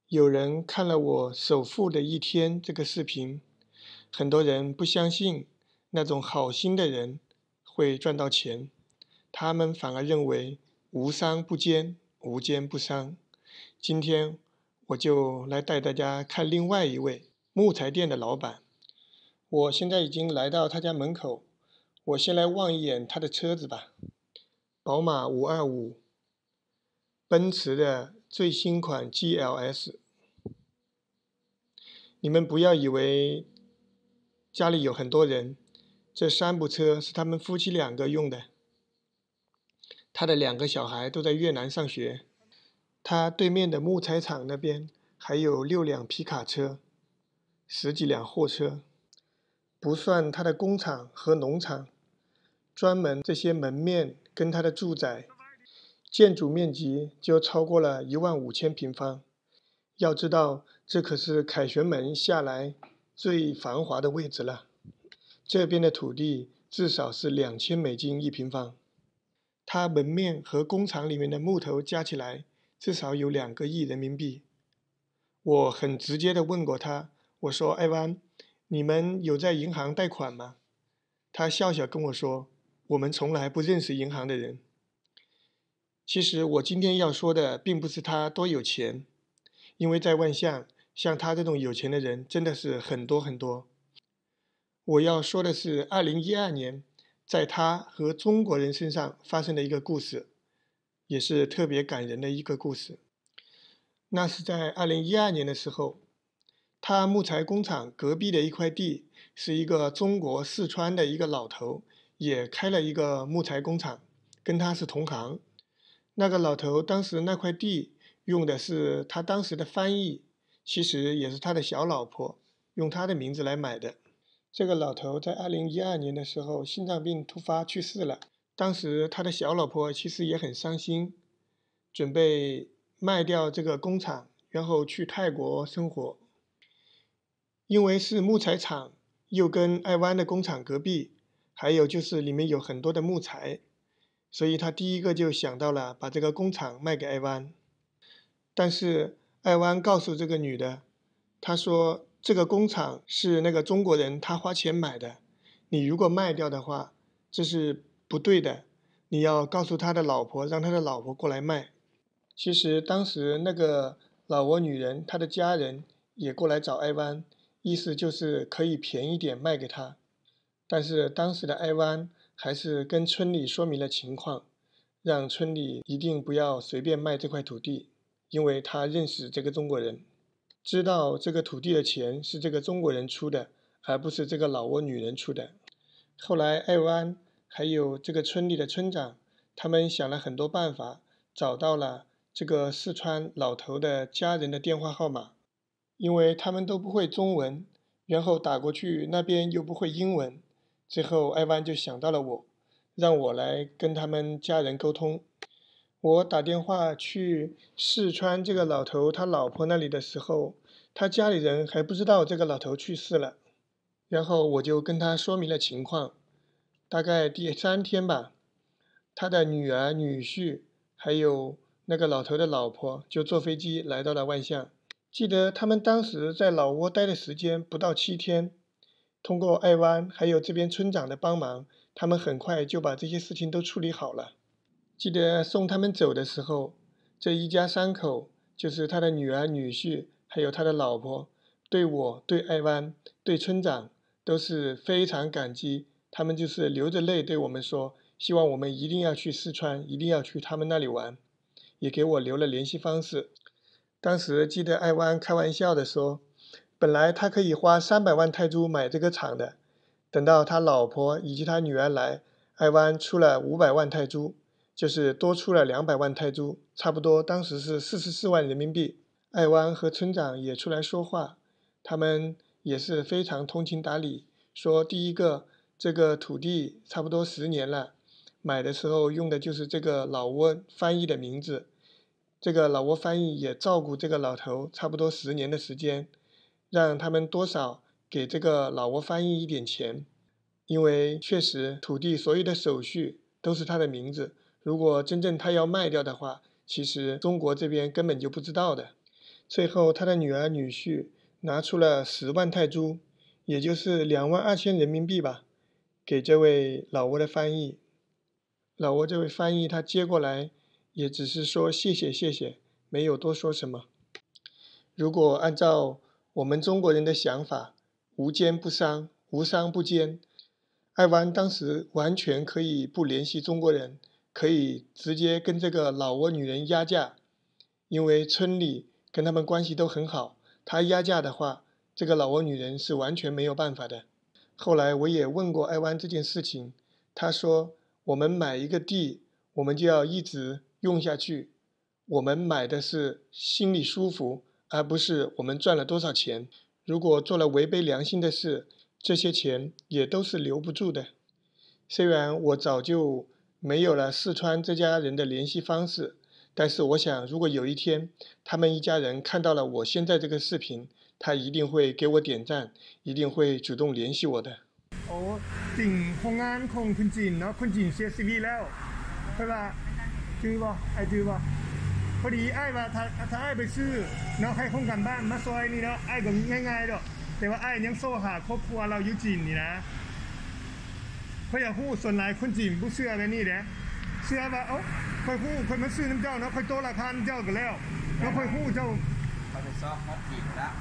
有人看了我首富的一天这个视频，很多人不相信那种好心的人会赚到钱，他们反而认为无商不奸，无奸不商。今天我就来带大家看另外一位木材店的老板。我现在已经来到他家门口，我先来望一眼他的车子吧。宝马525，奔驰的最新款 GLS。你们不要以为家里有很多人，这3部车是他们夫妻2个用的。他的2个小孩都在越南上学。他对面的木材厂那边还有6辆皮卡车，10几辆货车，不算他的工厂和农场，专门这些门面跟他的住宅，建筑面积就超过了15000平方。要知道，这可是凯旋门下来最繁华的位置了。这边的土地至少是$2000一平方，它门面和工厂里面的木头加起来至少有2个亿人民币。我很直接的问过他，我说：“艾湾，你们有在银行贷款吗？”他笑笑跟我说：“我们从来不认识银行的人。”其实我今天要说的并不是他多有钱，因为在万象，像他这种有钱的人真的是很多很多。我要说的是2012年，在他和中国人身上发生的一个故事，也是特别感人的一个故事。那是在2012年的时候，他木材工厂隔壁的一块地，是一个中国四川的一个老头，也开了一个木材工厂，跟他是同行。那个老头当时那块地用的是他当时的翻译，其实也是他的小老婆，用他的名字来买的。这个老头在2012年的时候心脏病突发去世了，当时他的小老婆其实也很伤心，准备卖掉这个工厂，然后去泰国生活。因为是木材厂，又跟艾湾的工厂隔壁，还有就是里面有很多的木材，所以他第一个就想到了把这个工厂卖给艾湾。但是艾湾告诉这个女的，他说这个工厂是那个中国人他花钱买的，你如果卖掉的话，这是不对的，你要告诉他的老婆，让他的老婆过来卖。其实当时那个老挝女人，她的家人也过来找艾湾，意思就是可以便宜点卖给他。但是当时的艾湾还是跟村里说明了情况，让村里一定不要随便卖这块土地，因为他认识这个中国人，知道这个土地的钱是这个中国人出的，而不是这个老挝女人出的。后来艾湾还有这个村里的村长，他们想了很多办法，找到了这个四川老头的家人的电话号码，因为他们都不会中文，然后打过去那边又不会英文，最后艾湾就想到了我，让我来跟他们家人沟通。我打电话去四川这个老头他老婆那里的时候，他家里人还不知道这个老头去世了，然后我就跟他说明了情况。大概第3天吧，他的女儿、女婿还有那个老头的老婆就坐飞机来到了万象。记得他们当时在老挝待的时间不到7天，通过艾湾还有这边村长的帮忙，他们很快就把这些事情都处理好了。记得送他们走的时候，这一家3口，就是他的女儿、女婿还有他的老婆，对我、对艾湾、对村长都是非常感激，他们就是流着泪对我们说，希望我们一定要去四川，一定要去他们那里玩，也给我留了联系方式。当时记得艾湾开玩笑的说，本来他可以花300万泰铢买这个厂的，等到他老婆以及他女儿来，艾湾出了500万泰铢，就是多出了200万泰铢，差不多当时是44万人民币。艾湾和村长也出来说话，他们也是非常通情达理，说第一个，这个土地差不多10年了，买的时候用的就是这个老挝翻译的名字，这个老挝翻译也照顾这个老头差不多10年的时间，让他们多少给这个老挝翻译一点钱，因为确实土地所有的手续都是他的名字，如果真正他要卖掉的话，其实中国这边根本就不知道的。最后他的女儿女婿拿出了10万泰铢，也就是22000人民币吧，给这位老挝的翻译。老挝这位翻译他接过来，也只是说谢谢谢谢，没有多说什么。如果按照我们中国人的想法，无奸不商，无商不奸，艾湾当时完全可以不联系中国人，可以直接跟这个老挝女人压价，因为村里跟他们关系都很好，他压价的话，这个老挝女人是完全没有办法的。后来我也问过艾湾这件事情，他说我们买一个地，我们就要一直用下去，我们买的是心里舒服，而不是我们赚了多少钱。如果做了违背良心的事，这些钱也都是留不住的。虽然我早就没有了四川这家人的联系方式，但是我想如果有一天他们一家人看到了我现在这个视频，他一定会给我点赞，一定会主动联系我的。สิ่งโครงงานของคุณจีนเนาะคุณจีนเสียชีวิตแล้วเวลาจื้อบ่ไอ้จื้อบ่พอดีไอ้ว่าถ้าไอ้ไปซื้อเนาะให้โครงการบ้านมาซอยนี่เนาะไอ้ก็ง่ายๆดอกแต่ว่าไอ้ยังโซ่หาครอบครัวเราอยู่จีนนี่นะเพราะอยากฮู้ส่วนหลายคนจีนบ่เชื่อแบบนี้เด้เชื่อว่าเอ้าค่อยฮู้คนมาซื้อน้ำเจ้าเนาะค่อยโตราคาน้ำเจ้าก็แล้วแล้วค่อยฮู้เจ้าเขาไปซ้อมมดจีบแล้ว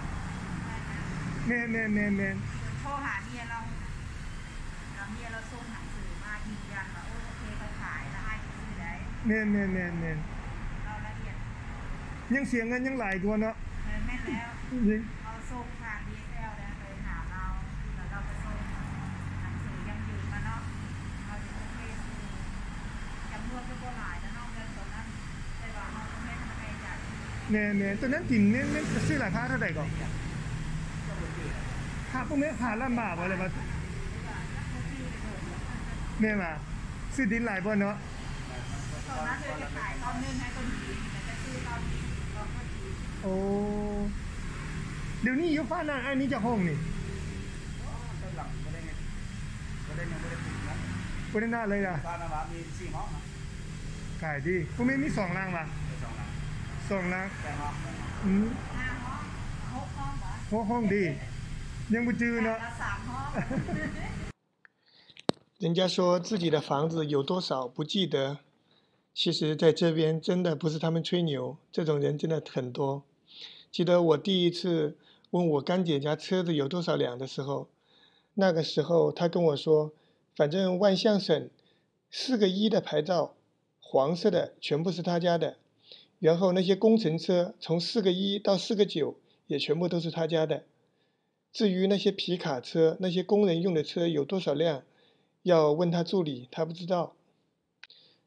แม่นโทรหาเมียเราเมียเราส่งหนังสือมายืนยันว่าโอเคเขาขายแล้วให้ซื้อได้แม่นเราละเอียดยังเสียเงินยังหลายกว่าเนาะแม่นแล้วเราส่งทาง DSL นะไปหาเราแล้วเราไปส่งหนังสือยังยืนมาเนาะเราจะโอเคจำนวนก็บ่หลายแล้วเนาะเงินตอนนั้นแต่ว่าเราต้องให้ทำไมจ่ายแม่ตอนนั้นกินเนี่ยซื้อราคาเท่าไหร่ก่อนค่าพวกนี้ค่าล้านบาทอะไรมาแม่มาซื้อดินหลายบ่เนาะตอนนั้นจะขายตอนนึงให้คนจีนแต่จะซื้อตอนนี้ตอนคนจีนโอ้เดี๋ยวนี้อยู่ฟ้านั่นอันนี้จะห้องนี่ต้นหลังไม่ได้ปิดนะไม่ได้น่าเลยอ่ะฟ้าน้ำมันมี4 ห้องนะขายดีพวกนี้มี2 รังป่ะ2 รังแต่ห้อง5 ห้อง6 ห้องเหรอ6 ห้องดียัง不จื้อเนาะ3 ห้อง人家说自己的房子有多少不记得，其实在这边真的不是他们吹牛，这种人真的很多。记得我第一次问我干姐家车子有多少辆的时候，那个时候他跟我说，反正万象省4个1的牌照，黄色的全部是他家的，然后那些工程车从4个1到4个9也全部都是他家的。至于那些皮卡车，那些工人用的车有多少辆，要问他助理，他不知道。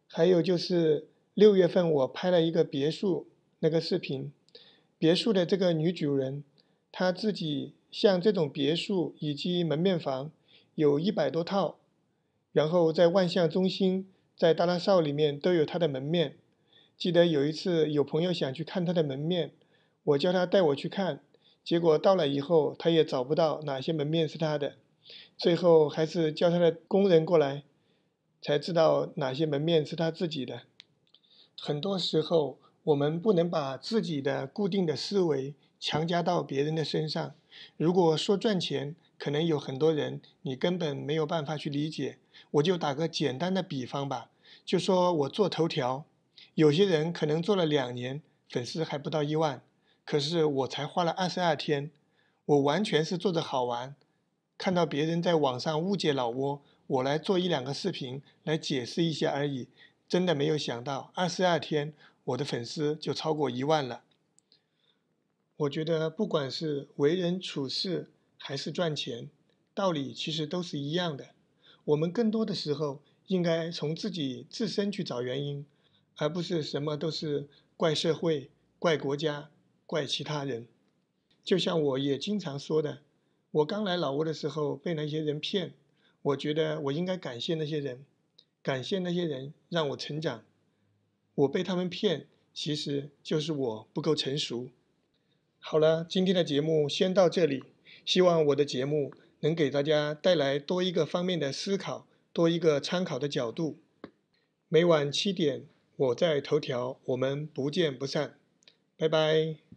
还有就是6月份我拍了一个别墅那个视频，别墅的这个女主人，她自己像这种别墅以及门面房有100多套，然后在万象中心、在大拉少里面都有她的门面。记得有一次有朋友想去看她的门面，我叫他带我去看，结果到了以后他也找不到哪些门面是他的，最后还是叫他的工人过来，才知道哪些门面是他自己的。很多时候我们不能把自己的固定的思维强加到别人的身上。如果说赚钱，可能有很多人你根本没有办法去理解。我就打个简单的比方吧，就说我做头条，有些人可能做了2年，粉丝还不到1万，可是我才花了22天，我完全是做着好玩，看到别人在网上误解老挝，我来做1-2个视频来解释一下而已，真的没有想到22天我的粉丝就超过1万了。我觉得不管是为人处事还是赚钱，道理其实都是一样的。我们更多的时候应该从自己自身去找原因，而不是什么都是怪社会、怪国家、怪其他人。就像我也经常说的，我刚来老挝的时候被那些人骗，我觉得我应该感谢那些人，感谢那些人让我成长。我被他们骗，其实就是我不够成熟。好了，今天的节目先到这里，希望我的节目能给大家带来多一个方面的思考，多一个参考的角度。每晚7点，我在头条，我们不见不散。拜拜。